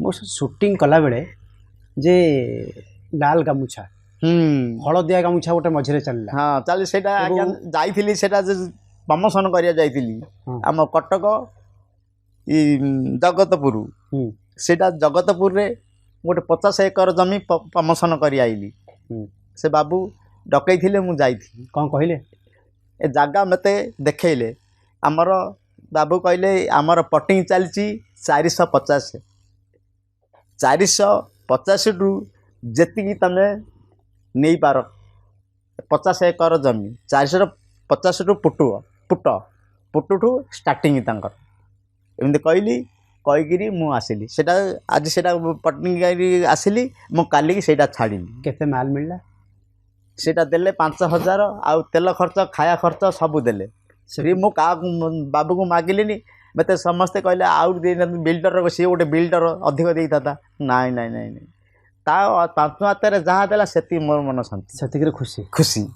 मो शूटिंग कला बेले जे लाल गामुछा हलदिया गामुछा गोटे मझे चलला हाँ चल से जाइली से प्रमोशन करिया जाइली आम कटक जगतपुर सेटा जगतपुर रे गोटे 50 एकर जमी प्रमोशन करी आइली से बाबू डकई थिले मु जाइथि कौन कहले ए जगह मते देखैले आमर बाबू कहले आमर पटिंग चलची 450 450 रु जेतिकी तमे नहीं पार 50 एकर जमी 450 रु पुटू स्टार्टिंग तांकर एमती कहली कहीकि मु आसिली सेटा आज सेटा पटिंग आसिली मु काली सेटा छाड़िली केते माल मिलला सेटा देले 5000 आउ तेल खर्च खाया खर्च सब देले से मु का बाबू को मागिलिनी मत समस्ते कहले आउ बिल्डर सी गोटे बिल्डर अधिक दे था नाई नाई नाई ता 5 हाथ जहाँ देला से मोर मन शांति से खुशी खुशी।